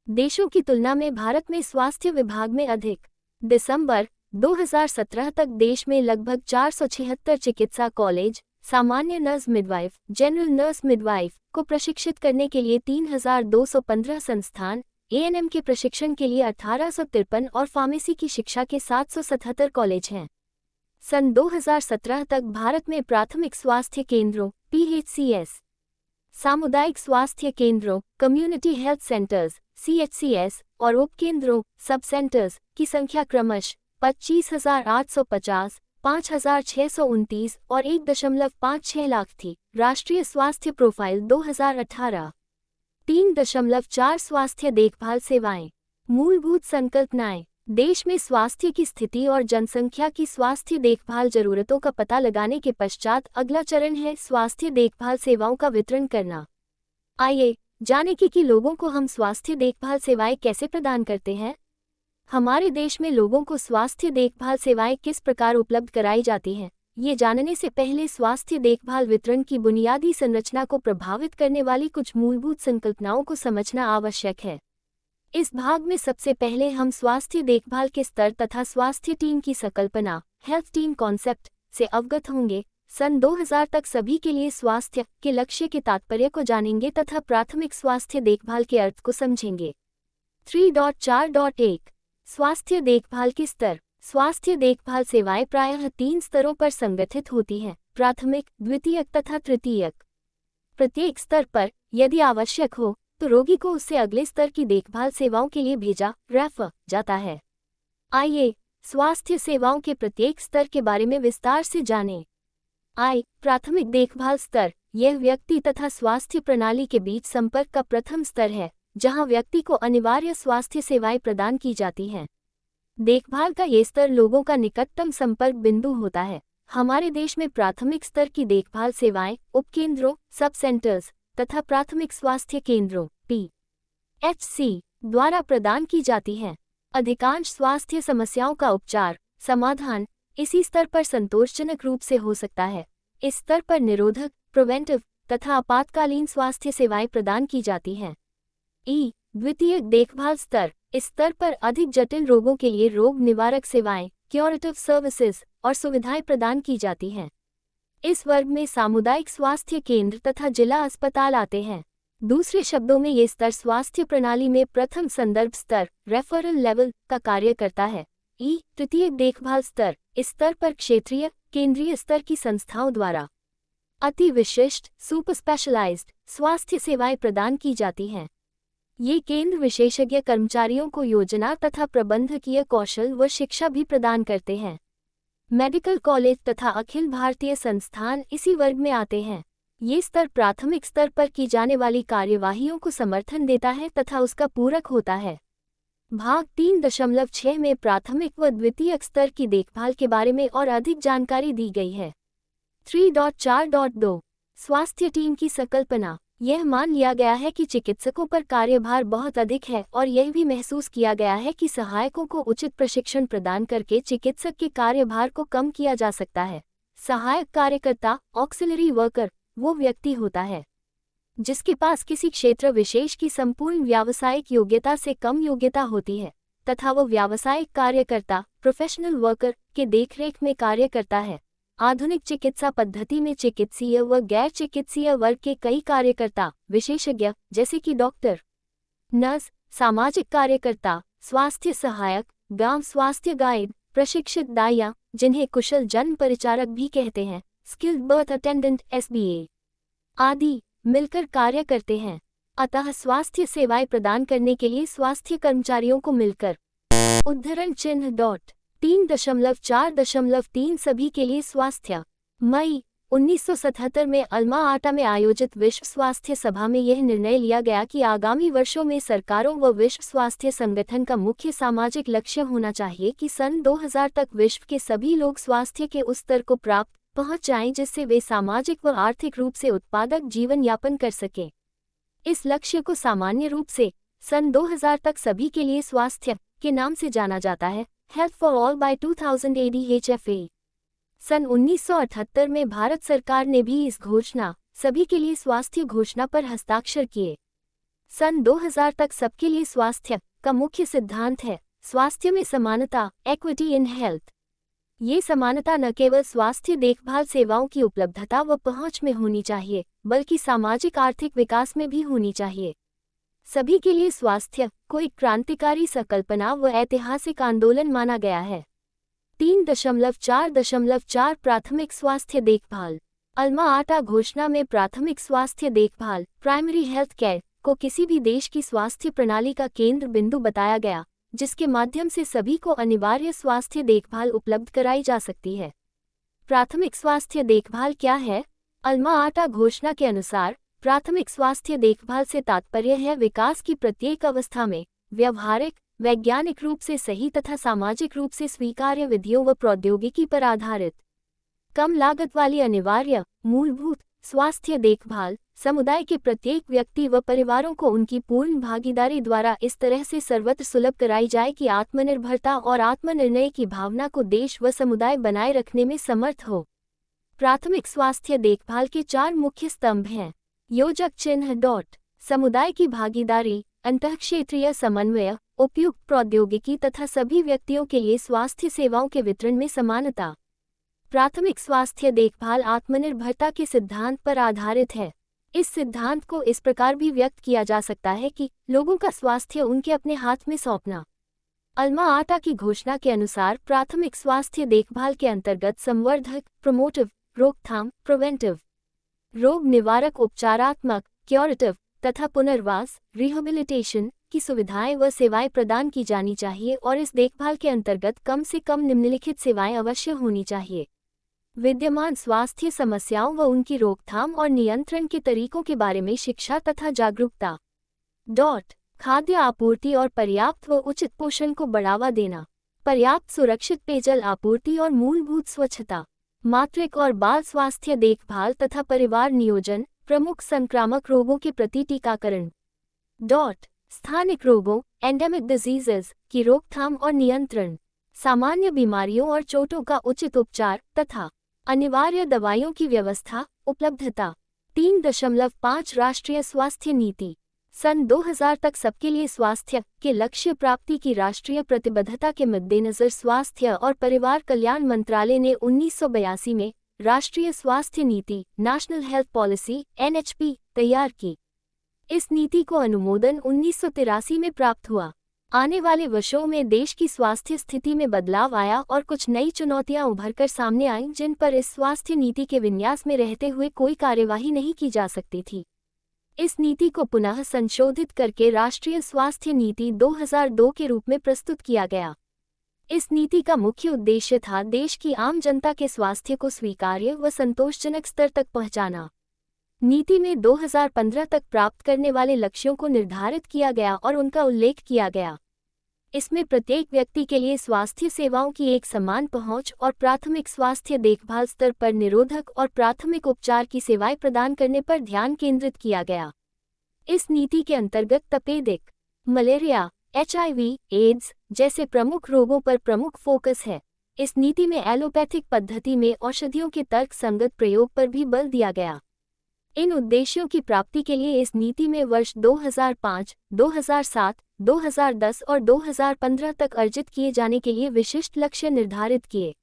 देशों की तुलना में भारत में स्वास्थ्य विभाग में अधिक। दिसंबर 2017 तक देश में लगभग 476 चिकित्सा कॉलेज, सामान्य nurse midwife, general nurse midwife को प्रशिक्षित करने के लिए 3,215 संस्थान, ANM के प्रशिक्षण के लिए 1853 और फार्मेसी की शिक्षा के 777 कॉलेज हैं। सन 2017 तक भारत में प्राथमिक स्वास्थ्य केंद्रों PHCS, सामुदायिक स्वास्थ्य केंद्रों कम्युनिटी हेल्थ सेंटर्स CHCS और उपकेंद्रों सब सेंटर्स की संख्या क्रमशः 25,850, 5,629 और 1.56 लाख थी। राष्ट्रीय स्वास्थ्य प्रोफाइल 2018। 3.4 स्वास्थ्य देखभाल सेवाएं। मूलभूत संकल्पनाएं। देश में स्वास्थ्य की स्थिति और जनसंख्या की स्वास्थ्य देखभाल जरूरतों का पता लगाने के पश्चात अगला चरण है स्वास्थ्य देखभाल सेवाओं का वितरण करना। आइए जानें कि लोगों को हम स्वास्थ्य देखभाल सेवाएं कैसे प्रदान करते हैं। हमारे देश में लोगों को स्वास्थ्य देखभाल सेवाएं किस प्रकार उपलब्ध कराई जाती हैं, ये जानने से पहले स्वास्थ्य देखभाल वितरण की बुनियादी संरचना को प्रभावित करने वाली कुछ मूलभूत संकल्पनाओं को समझना आवश्यक है। इस भाग में सबसे पहले हम स्वास्थ्य देखभाल के स्तर तथा स्वास्थ्य टीम की संकल्पना, हेल्थ टीम कॉन्सेप्ट, से अवगत होंगे। सन 2000 तक सभी के लिए स्वास्थ्य के लक्ष्य के तात्पर्य को जानेंगे तथा प्राथमिक स्वास्थ्य देखभाल के अर्थ को समझेंगे। 3.4.1 स्वास्थ्य देखभाल के स्तर। स्वास्थ्य देखभाल सेवाएं प्रायः 3 स्तरों पर संगठित होती हैं: प्राथमिक, द्वितीयक तथा तृतीयक। प्रत्येक स्तर पर यदि आवश्यक हो तो रोगी को उससे अगले स्तर की देखभाल सेवाओं के लिए भेजा रेफर जाता है। आइए स्वास्थ्य सेवाओं के प्रत्येक स्तर के बारे में विस्तार से जानें। प्राथमिक देखभाल स्तर। यह व्यक्ति तथा स्वास्थ्य प्रणाली के बीच संपर्क का प्रथम स्तर है, जहां व्यक्ति को अनिवार्य स्वास्थ्य सेवाएं प्रदान की जाती हैं। देखभाल का ये स्तर लोगों का निकटतम संपर्क बिंदु होता है। हमारे देश में प्राथमिक स्तर की देखभाल सेवाएं उपकेंद्रों, सब सेंटर्स तथा प्राथमिक स्वास्थ्य केंद्रों PHC द्वारा प्रदान की जाती हैं। अधिकांश स्वास्थ्य समस्याओं का उपचार समाधान इसी स्तर पर संतोषजनक रूप से हो सकता है। इस स्तर पर निरोधक, प्रिवेंटिव तथा आपातकालीन स्वास्थ्य सेवाएं प्रदान की जाती हैं। द्वितीयक देखभाल स्तर। इस स्तर पर अधिक जटिल रोगों के लिए रोग निवारक सेवाएं, क्यूरेटिव सर्विसेज और सुविधाएं प्रदान की जाती हैं। इस वर्ग में सामुदायिक स्वास्थ्य केंद्र तथा जिला अस्पताल आते हैं। दूसरे शब्दों में ये स्तर स्वास्थ्य प्रणाली में प्रथम संदर्भ स्तर रेफरल लेवल का कार्य करता है। तृतीयक देखभाल स्तर। इस स्तर पर क्षेत्रीय, केंद्रीय स्तर की संस्थाओं द्वारा अति विशिष्ट सुपर स्पेशलाइज्ड स्वास्थ्य सेवाएं प्रदान की जाती हैं। ये केंद्र विशेषज्ञ कर्मचारियों को योजना तथा प्रबंधकीय कौशल व शिक्षा भी प्रदान करते हैं। मेडिकल कॉलेज तथा अखिल भारतीय संस्थान इसी वर्ग में आते हैं। ये स्तर प्राथमिक स्तर पर की जाने वाली कार्यवाहियों को समर्थन देता है तथा उसका पूरक होता है। भाग 3.6 में प्राथमिक व द्वितीयक स्तर की देखभाल के बारे में और अधिक जानकारी दी गई है। 3.4.2 स्वास्थ्य टीम की संकल्पना। यह मान लिया गया है कि चिकित्सकों पर कार्यभार बहुत अधिक है और यह भी महसूस किया गया है कि सहायकों को उचित प्रशिक्षण प्रदान करके चिकित्सक के कार्यभार को कम किया जा सकता है। सहायक कार्यकर्ता ऑक्सिलरी वर्कर वो व्यक्ति होता है जिसके पास किसी क्षेत्र विशेष की संपूर्ण व्यावसायिक योग्यता से कम योग्यता होती है तथा वो व्यावसायिक कार्यकर्ता प्रोफेशनल वर्कर के देखरेख में कार्य करता है। आधुनिक चिकित्सा पद्धति में चिकित्सीय व गैर चिकित्सीय वर्ग के कई कार्यकर्ता विशेषज्ञ जैसे कि डॉक्टर, नर्स, सामाजिक कार्यकर्ता, स्वास्थ्य सहायक, गांव स्वास्थ्य गाइड, प्रशिक्षित दाइया जिन्हें कुशल जन्म परिचारक भी कहते हैं, स्किल्ड बर्थ अटेंडेंट SBA आदि मिलकर कार्य करते हैं। अतः स्वास्थ्य सेवाएं प्रदान करने के लिए स्वास्थ्य कर्मचारियों को मिलकर उद्धरण चिन्ह 3.4.3 सभी के लिए स्वास्थ्य। मई 1977 में अल्मा आटा में आयोजित विश्व स्वास्थ्य सभा में यह निर्णय लिया गया कि आगामी वर्षों में सरकारों व विश्व स्वास्थ्य संगठन का मुख्य सामाजिक लक्ष्य होना चाहिए कि सन 2000 तक विश्व के सभी लोग स्वास्थ्य के उस स्तर को प्राप्त पहुंच जाएं जिससे वे सामाजिक व आर्थिक रूप से उत्पादक जीवन यापन कर सकें। इस लक्ष्य को सामान्य रूप से सन 2000 तक सभी के लिए स्वास्थ्य के नाम से जाना जाता है, health for all by 2000 ADHFA। सन 1978 में भारत सरकार ने भी इस घोषणा सभी के लिए स्वास्थ्य घोषणा पर हस्ताक्षर किए। सन 2000 तक सबके लिए स्वास्थ्य का मुख्य सिद्धांत है स्वास्थ्य में समानता, इक्विटी इन हेल्थ। ये समानता न केवल स्वास्थ्य देखभाल सेवाओं की उपलब्धता व पहुंच में होनी चाहिए बल्कि सामाजिक आर्थिक विकास में भी होनी चाहिए। सभी के लिए स्वास्थ्य को एक क्रांतिकारी संकल्पना व ऐतिहासिक आंदोलन माना गया है। 3.4.4 प्राथमिक स्वास्थ्य देखभाल। अल्मा आटा घोषणा में प्राथमिक स्वास्थ्य देखभाल प्राइमरी हेल्थ केयर को किसी भी देश की स्वास्थ्य प्रणाली का केंद्र बिंदु बताया गया जिसके माध्यम से सभी को अनिवार्य स्वास्थ्य देखभाल उपलब्ध कराई जा सकती है। प्राथमिक स्वास्थ्य देखभाल क्या है? अल्मा आटा घोषणा के अनुसार प्राथमिक स्वास्थ्य देखभाल से तात्पर्य है विकास की प्रत्येक अवस्था में व्यवहारिक, वैज्ञानिक रूप से सही तथा सामाजिक रूप से स्वीकार्य विधियों व प्रौद्योगिकी पर आधारित कम लागत वाली अनिवार्य, मूलभूत स्वास्थ्य देखभाल समुदाय के प्रत्येक व्यक्ति व परिवारों को उनकी पूर्ण भागीदारी द्वारा इस तरह से सर्वत्र सुलभ कराई जाए कि आत्मनिर्भरता और आत्मनिर्णय की भावना को देश व समुदाय बनाए रखने में समर्थ हो। प्राथमिक स्वास्थ्य देखभाल के 4 मुख्य स्तंभ हैं। योजक चिन्ह डॉट समुदाय की भागीदारी, अंतःक्षेत्रीय समन्वय, उपयुक्त प्रौद्योगिकी तथा सभी व्यक्तियों के लिए स्वास्थ्य सेवाओं के वितरण में समानता। प्राथमिक स्वास्थ्य देखभाल आत्मनिर्भरता के सिद्धांत पर आधारित है। इस सिद्धांत को इस प्रकार भी व्यक्त किया जा सकता है कि लोगों का स्वास्थ्य उनके अपने हाथ में सौंपना। अल्मा आटा की घोषणा के अनुसार प्राथमिक स्वास्थ्य देखभाल के अंतर्गत संवर्धक, प्रमोटिव, रोकथाम, प्रिवेंटिव, रोग निवारक, उपचारात्मक, क्यूरेटिव तथा पुनर्वास, रिहेबिलिटेशन की सुविधाएं व सेवाएं प्रदान की जानी चाहिए और इस देखभाल के अंतर्गत कम से कम निम्नलिखित सेवाएं अवश्य होनी चाहिए। विद्यमान स्वास्थ्य समस्याओं व उनकी रोकथाम और नियंत्रण के तरीकों के बारे में शिक्षा तथा जागरूकता। खाद्य आपूर्ति और पर्याप्त व उचित पोषण को बढ़ावा देना, पर्याप्त सुरक्षित पेयजल आपूर्ति और मूलभूत स्वच्छता, मातृत्व और बाल स्वास्थ्य देखभाल तथा परिवार नियोजन, प्रमुख संक्रामक रोगों के प्रति टीकाकरण। स्थानिक रोगों, एंडेमिक डिजीजेस की रोकथाम और नियंत्रण, सामान्य बीमारियों और चोटों का उचित उपचार तथा अनिवार्य दवाइयों की व्यवस्था, उपलब्धता। 3.5 राष्ट्रीय स्वास्थ्य नीति सन 2000 तक सबके लिए स्वास्थ्य के लक्ष्य प्राप्ति की राष्ट्रीय प्रतिबद्धता के मद्देनजर स्वास्थ्य और परिवार कल्याण मंत्रालय ने 1982 में राष्ट्रीय स्वास्थ्य नीति नेशनल हेल्थ पॉलिसी (NHP) तैयार की। इस नीति को अनुमोदन 1983 में प्राप्त हुआ। आने वाले वर्षों में देश की स्वास्थ्य स्थिति में बदलाव आया और कुछ नई चुनौतियां उभरकर सामने आईं जिन पर इस स्वास्थ्य नीति के विन्यास में रहते हुए कोई कार्यवाही नहीं की जा सकती थी। इस नीति को पुनः संशोधित करके राष्ट्रीय स्वास्थ्य नीति 2002 के रूप में प्रस्तुत किया गया। इस नीति का मुख्य उद्देश्य था देश की आम जनता के स्वास्थ्य को स्वीकार्य व संतोषजनक स्तर तक पहुंचाना। नीति में 2015 तक प्राप्त करने वाले लक्ष्यों को निर्धारित किया गया और उनका उल्लेख किया गया। इसमें प्रत्येक व्यक्ति के लिए स्वास्थ्य सेवाओं की एक समान पहुंच और प्राथमिक स्वास्थ्य देखभाल स्तर पर निरोधक और प्राथमिक उपचार की सेवाएं प्रदान करने पर ध्यान केंद्रित किया गया। इस नीति के अंतर्गत तपेदिक, मलेरिया, HIV, एड्स जैसे प्रमुख रोगों पर प्रमुख फोकस है। इस नीति में एलोपैथिक पद्धति में औषधियों के तर्क संगत प्रयोग पर भी बल दिया गया। इन उद्देश्यों की प्राप्ति के लिए इस नीति में वर्ष 2005, 2007, 2010 और 2015 तक अर्जित किए जाने के लिए विशिष्ट लक्ष्य निर्धारित किए।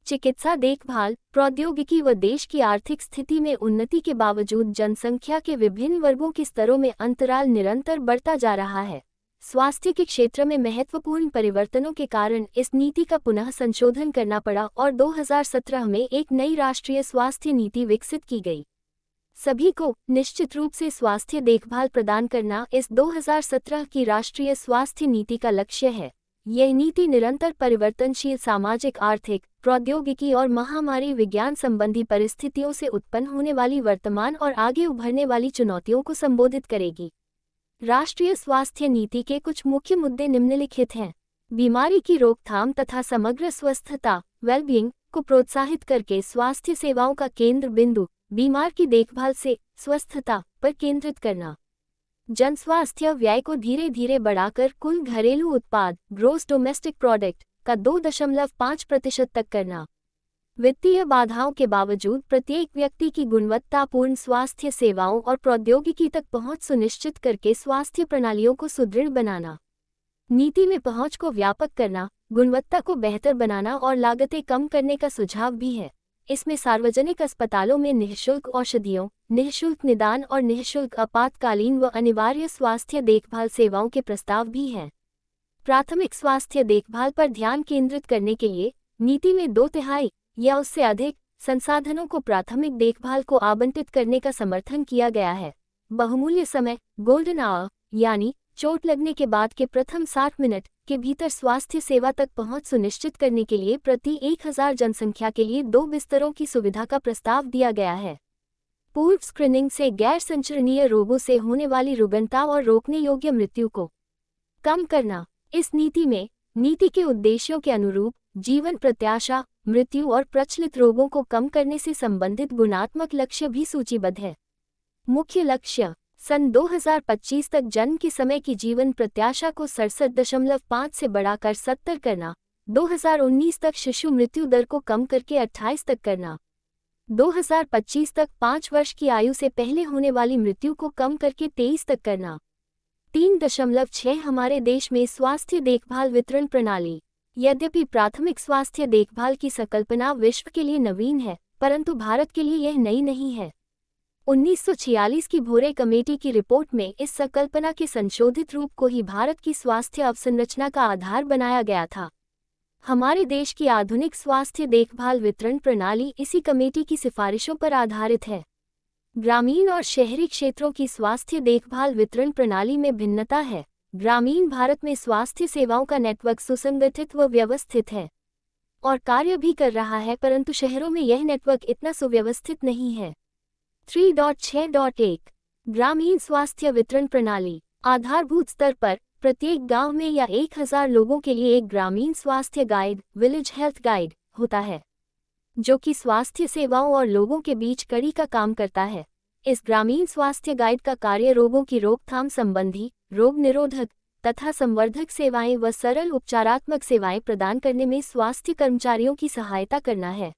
चिकित्सा देखभाल प्रौद्योगिकी व देश की आर्थिक स्थिति में उन्नति के बावजूद जनसंख्या के विभिन्न वर्गों के स्तरों में अंतराल निरंतर बढ़ता जा रहा है। स्वास्थ्य के क्षेत्र में महत्वपूर्ण परिवर्तनों के कारण इस नीति का पुनः संशोधन करना पड़ा और 2017 में एक नई राष्ट्रीय स्वास्थ्य नीति विकसित की गई। सभी को निश्चित रूप से स्वास्थ्य देखभाल प्रदान करना इस 2017 की राष्ट्रीय स्वास्थ्य नीति का लक्ष्य है। यह नीति निरंतर परिवर्तनशील सामाजिक, आर्थिक, प्रौद्योगिकी और महामारी विज्ञान संबंधी परिस्थितियों से उत्पन्न होने वाली वर्तमान और आगे उभरने वाली चुनौतियों को संबोधित करेगी। राष्ट्रीय स्वास्थ्य नीति के कुछ मुख्य मुद्दे निम्नलिखित हैं। बीमारी की रोकथाम तथा समग्र स्वस्थता वेलबींग को प्रोत्साहित करके स्वास्थ्य सेवाओं का केंद्र बिंदु बीमार की देखभाल से स्वस्थता पर केंद्रित करना। जनस्वास्थ्य व्यय को धीरे धीरे बढ़ाकर कुल घरेलू उत्पाद ग्रोस डोमेस्टिक प्रोडक्ट का 2.5% तक करना। वित्तीय बाधाओं के बावजूद प्रत्येक व्यक्ति की गुणवत्तापूर्ण स्वास्थ्य सेवाओं और प्रौद्योगिकी तक पहुंच सुनिश्चित करके स्वास्थ्य प्रणालियों को सुदृढ़ बनाना। नीति में पहुंच को व्यापक करना, गुणवत्ता को बेहतर बनाना और लागतें कम करने का सुझाव भी है। इसमें सार्वजनिक अस्पतालों में निःशुल्क औषधियों, निःशुल्क निदान और निःशुल्क आपातकालीन व अनिवार्य स्वास्थ्य देखभाल सेवाओं के प्रस्ताव भी हैं। प्राथमिक स्वास्थ्य देखभाल पर ध्यान केंद्रित करने के लिए नीति में 2/3 या उससे अधिक संसाधनों को प्राथमिक देखभाल को आवंटित करने का समर्थन किया गया है। बहुमूल्य समय गोल्डन आवर यानी चोट लगने के बाद के प्रथम 60 मिनट के भीतर स्वास्थ्य सेवा तक पहुंच सुनिश्चित करने के लिए प्रति 1000 जनसंख्या के लिए 2 बिस्तरों की सुविधा का प्रस्ताव दिया गया है। पूर्व स्क्रीनिंग से गैर संचरणीय रोगों से होने वाली रुग्णता और रोकने योग्य मृत्यु को कम करना। इस नीति के उद्देश्यों के अनुरूप जीवन प्रत्याशा, मृत्यु और प्रचलित रोगों को कम करने से संबंधित गुणात्मक लक्ष्य भी सूचीबद्ध है। मुख्य लक्ष्य: सन 2025 तक जन्म के समय की जीवन प्रत्याशा को 67.5 से बढ़ाकर 70 करना, 2019 तक शिशु मृत्यु दर को कम करके 28 तक करना, 2025 तक 5 वर्ष की आयु से पहले होने वाली मृत्यु को कम करके 23 तक करना। 3.6 हमारे देश में स्वास्थ्य देखभाल वितरण प्रणाली। यद्यपि प्राथमिक स्वास्थ्य देखभाल की संकल्पना विश्व के लिए नवीन है, परंतु भारत के लिए यह नई नहीं है। 1946 की भोरे कमेटी की रिपोर्ट में इस संकल्पना के संशोधित रूप को ही भारत की स्वास्थ्य अवसंरचना का आधार बनाया गया था। हमारे देश की आधुनिक स्वास्थ्य देखभाल वितरण प्रणाली इसी कमेटी की सिफारिशों पर आधारित है। ग्रामीण और शहरी क्षेत्रों की स्वास्थ्य देखभाल वितरण प्रणाली में भिन्नता है। ग्रामीण भारत में स्वास्थ्य सेवाओं का नेटवर्क सुसंगठित व व्यवस्थित है और कार्य भी कर रहा है, परंतु शहरों में यह नेटवर्क इतना सुव्यवस्थित नहीं है। 3.6.1 ग्रामीण स्वास्थ्य वितरण प्रणाली। आधारभूत स्तर पर प्रत्येक गांव में या 1000 लोगों के लिए एक ग्रामीण स्वास्थ्य गाइड, विलेज हेल्थ गाइड, होता है, जो कि स्वास्थ्य सेवाओं और लोगों के बीच कड़ी का काम करता है। इस ग्रामीण स्वास्थ्य गाइड का कार्य रोगों की रोकथाम संबंधी, रोग निरोधक तथा संवर्धक सेवाएं व सरल उपचारात्मक सेवाएं प्रदान करने में स्वास्थ्य कर्मचारियों की सहायता करना है।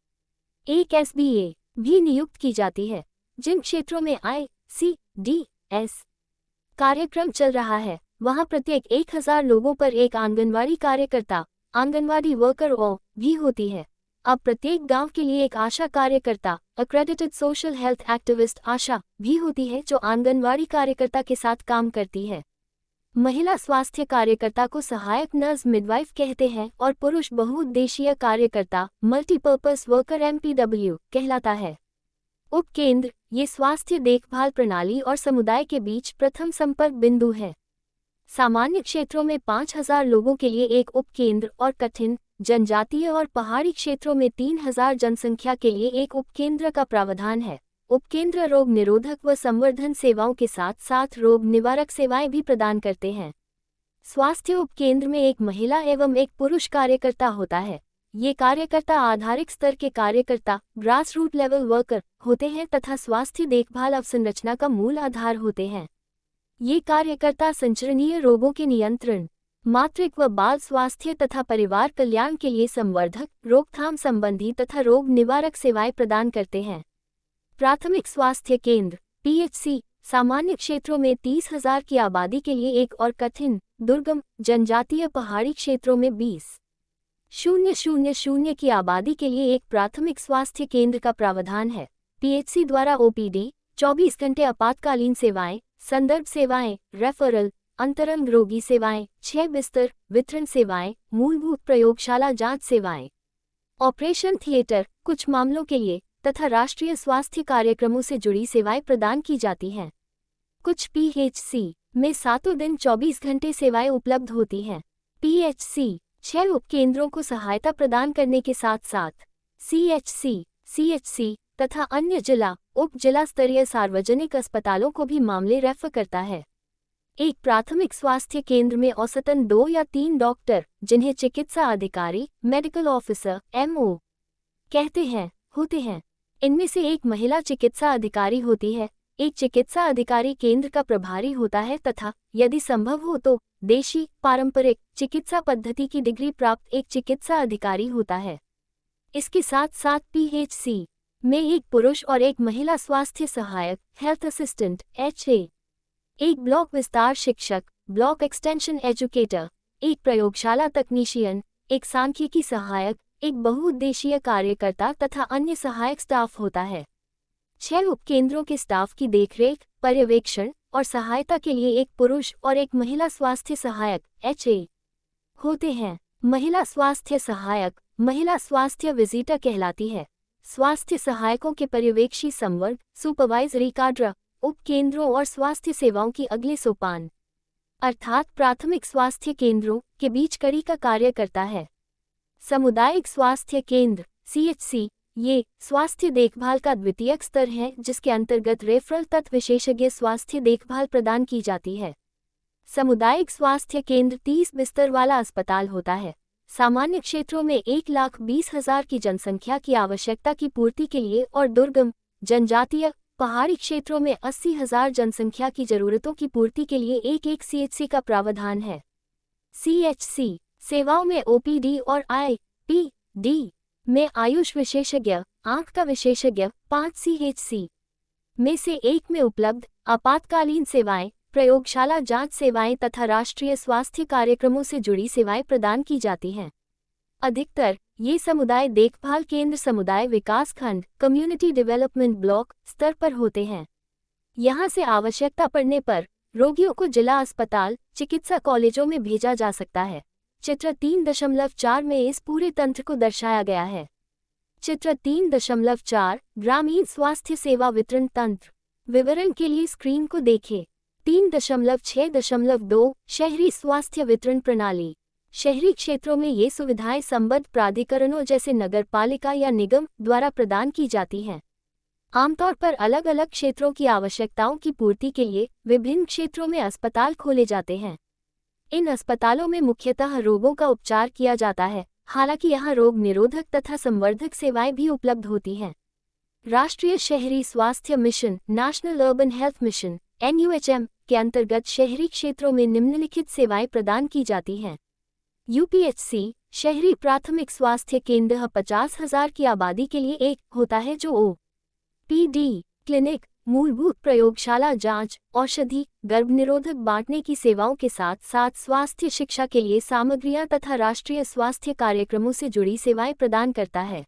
एक SBA भी नियुक्त की जाती है। जिन क्षेत्रों में ICDS कार्यक्रम चल रहा है, वहां प्रत्येक 1000 लोगों पर एक आंगनवाड़ी कार्यकर्ता, आंगनवाड़ी वर्कर भी होती है। अब प्रत्येक गांव के लिए एक आशा कार्यकर्ता, अक्रेडिटेड सोशल हेल्थ एक्टिविस्ट आशा, भी होती है, जो आंगनवाड़ी कार्यकर्ता के साथ काम करती है। महिला स्वास्थ्य कार्यकर्ता को सहायक नर्स मिडवाइफ कहते हैं और पुरुष बहुउद्देशीय कार्यकर्ता, मल्टीपर्पस वर्कर MPW कहलाता है। उपकेंद्र ये स्वास्थ्य देखभाल प्रणाली और समुदाय के बीच प्रथम संपर्क बिंदु है। सामान्य क्षेत्रों में 5000 लोगों के लिए एक उपकेंद्र और कठिन, जनजातीय और पहाड़ी क्षेत्रों में 3000 जनसंख्या के लिए एक उपकेंद्र का प्रावधान है। उपकेंद्र रोग निरोधक व संवर्धन सेवाओं के साथ साथ रोग निवारक सेवाएं भी प्रदान करते हैं। स्वास्थ्य उपकेंद्र में एक महिला एवं एक पुरुष कार्यकर्ता होता है। ये कार्यकर्ता आधारिक स्तर के कार्यकर्ता, ग्रास रूट लेवल वर्कर होते हैं तथा स्वास्थ्य देखभाल अवसंरचना का मूल आधार होते हैं। ये कार्यकर्ता संचरणीय रोगों के नियंत्रण, मातृत्व व बाल स्वास्थ्य तथा परिवार कल्याण के लिए संवर्धक, रोकथाम संबंधी तथा रोग निवारक सेवाएं प्रदान करते हैं। प्राथमिक स्वास्थ्य केंद्र PHC सामान्य क्षेत्रों में 30,000 की आबादी के लिए एक और कठिन, दुर्गम, जनजातीय पहाड़ी क्षेत्रों में 20,000 की आबादी के लिए एक प्राथमिक स्वास्थ्य केंद्र का प्रावधान है। PHC द्वारा OPD, 24 घंटे आपातकालीन सेवाएं, संदर्भ सेवाएं, रेफरल, अंतरंग रोगी सेवाएं, 6 बिस्तर वितरण सेवाएं, मूलभूत प्रयोगशाला जांच सेवाएं, ऑपरेशन थिएटर कुछ मामलों के लिए तथा राष्ट्रीय स्वास्थ्य कार्यक्रमों से जुड़ी सेवाएं प्रदान की जाती हैं। कुछ PHC में 7 दिन 24 घंटे सेवाएं उपलब्ध होती हैं। PHC 6 उपकेंद्रों को सहायता प्रदान करने के साथ साथ CHC तथा अन्य जिला, उप जिला स्तरीय सार्वजनिक अस्पतालों को भी मामले रेफर करता है। एक प्राथमिक स्वास्थ्य केंद्र में औसतन 2 या 3 डॉक्टर, जिन्हें चिकित्सा अधिकारी, मेडिकल ऑफिसर MO कहते हैं, होते हैं। इनमें से एक महिला चिकित्सा अधिकारी होती है। एक चिकित्सा अधिकारी केंद्र का प्रभारी होता है तथा यदि संभव हो तो देशी पारंपरिक चिकित्सा पद्धति की डिग्री प्राप्त एक चिकित्सा अधिकारी होता है। इसके साथ साथ PHC में एक पुरुष और एक महिला स्वास्थ्य सहायक, हेल्थ असिस्टेंट HA, एक ब्लॉक विस्तार शिक्षक, ब्लॉक एक्सटेंशन एजुकेटर, एक प्रयोगशाला तकनीशियन, एक सांख्यिकी सहायक, एक बहुउद्देशीय कार्यकर्ता तथा अन्य सहायक स्टाफ होता है। 6 उपकेंद्रों के स्टाफ की देखरेख, पर्यवेक्षण और सहायता के लिए एक पुरुष और एक महिला स्वास्थ्य सहायक HA होते हैं। महिला स्वास्थ्य सहायक, महिला स्वास्थ्य विजिटर कहलाती है। स्वास्थ्य सहायकों के पर्यवेक्षी संवर्ग, सुपरवाइजरी काड्र, उपकेंद्रों और स्वास्थ्य सेवाओं की अगले सोपान। अर्थात प्राथमिक स्वास्थ्य केंद्रों के बीच कड़ी का कार्य करता है। सामुदायिक स्वास्थ्य केंद्र CHC ये स्वास्थ्य देखभाल का द्वितीयक स्तर है जिसके अंतर्गत रेफरल तथा विशेषज्ञ स्वास्थ्य देखभाल प्रदान की जाती है। सामुदायिक स्वास्थ्य केंद्र 30 बिस्तर वाला अस्पताल होता है। सामान्य क्षेत्रों में 1,20,000 की जनसंख्या की आवश्यकता की पूर्ति के लिए और दुर्गम, जनजातीय, पहाड़ी क्षेत्रों में 80,000 जनसंख्या की जरूरतों की पूर्ति के लिए एक CHC का प्रावधान है। CHC सेवाओं में OPD और IPD में आयुष विशेषज्ञ, आंख का विशेषज्ञ, 5 CHC में से एक में उपलब्ध आपातकालीन सेवाएं, प्रयोगशाला जांच सेवाएं तथा राष्ट्रीय स्वास्थ्य कार्यक्रमों से जुड़ी सेवाएं प्रदान की जाती हैं। अधिकतर ये समुदाय देखभाल केंद्र समुदाय विकास खंड कम्युनिटी डेवलपमेंट ब्लॉक स्तर पर होते हैं। यहाँ से आवश्यकता पड़ने पर रोगियों को जिला अस्पताल, चिकित्सा कॉलेजों में भेजा जा सकता है। चित्र 3.4 में इस पूरे तंत्र को दर्शाया गया है। चित्र 3.4 ग्रामीण स्वास्थ्य सेवा वितरण तंत्र। विवरण के लिए स्क्रीन को देखें। 3.6.2 शहरी स्वास्थ्य वितरण प्रणाली। शहरी क्षेत्रों में ये सुविधाएं संबद्ध प्राधिकरणों जैसे नगरपालिका या निगम द्वारा प्रदान की जाती हैं। आमतौर पर अलग अलग क्षेत्रों की आवश्यकताओं की पूर्ति के लिए विभिन्न क्षेत्रों में अस्पताल खोले जाते हैं। इन अस्पतालों में मुख्यतः रोगों का उपचार किया जाता है, हालांकि यहाँ रोग निरोधक तथा संवर्धक सेवाएं भी उपलब्ध होती हैं। राष्ट्रीय शहरी स्वास्थ्य mission national urban health mission NUHM के अंतर्गत शहरी क्षेत्रों में निम्नलिखित सेवाएं प्रदान की जाती हैं। UPHC शहरी प्राथमिक स्वास्थ्य केंद्र 50,000 की आबादी के लिए एक होता है जो OPD क्लिनिक, मूलभूत प्रयोगशाला जांच, औषधि, गर्भनिरोधक बांटने की सेवाओं के साथ साथ स्वास्थ्य शिक्षा के लिए सामग्रियां तथा राष्ट्रीय स्वास्थ्य कार्यक्रमों से जुड़ी सेवाएं प्रदान करता है।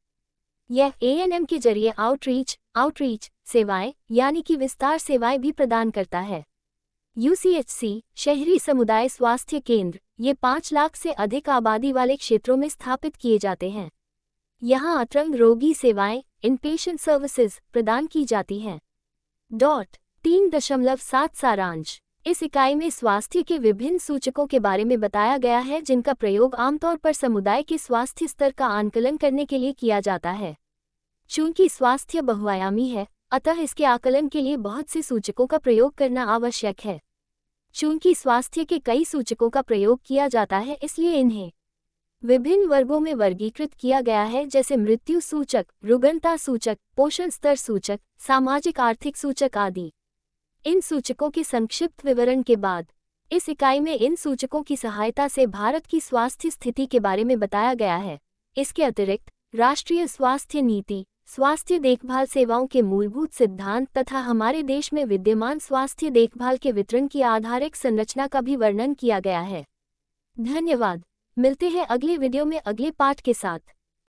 यह ANM के जरिए आउटरीच सेवाएं यानी कि विस्तार सेवाएं भी प्रदान करता है। UCHC शहरी समुदाय स्वास्थ्य केंद्र ये 5 लाख से अधिक आबादी वाले क्षेत्रों में स्थापित किए जाते हैं। यहाँ अंतरंग रोगी सेवाएं इनपेशेंट सर्विसेज प्रदान की जाती हैं। 3.7 सारांश। इस इकाई में स्वास्थ्य के विभिन्न सूचकों के बारे में बताया गया है जिनका प्रयोग आमतौर पर समुदाय के स्वास्थ्य स्तर का आंकलन करने के लिए किया जाता है। चूंकि स्वास्थ्य बहुआयामी है, अतः इसके आकलन के लिए बहुत से सूचकों का प्रयोग करना आवश्यक है। चूंकि स्वास्थ्य के कई सूचकों का प्रयोग किया जाता है, इसलिए इन्हें विभिन्न वर्गों में वर्गीकृत किया गया है, जैसे मृत्यु सूचक, रुग्णता सूचक, पोषण स्तर सूचक, सामाजिक आर्थिक सूचक आदि। इन सूचकों के संक्षिप्त विवरण के बाद इस इकाई में इन सूचकों की सहायता से भारत की स्वास्थ्य स्थिति के बारे में बताया गया है। इसके अतिरिक्त राष्ट्रीय स्वास्थ्य नीति, स्वास्थ्य देखभाल सेवाओं के मूलभूत सिद्धांत तथा हमारे देश में विद्यमान स्वास्थ्य देखभाल के वितरण की आधारिक संरचना का भी वर्णन किया गया है। धन्यवाद। मिलते हैं अगले वीडियो में अगले पाठ के साथ।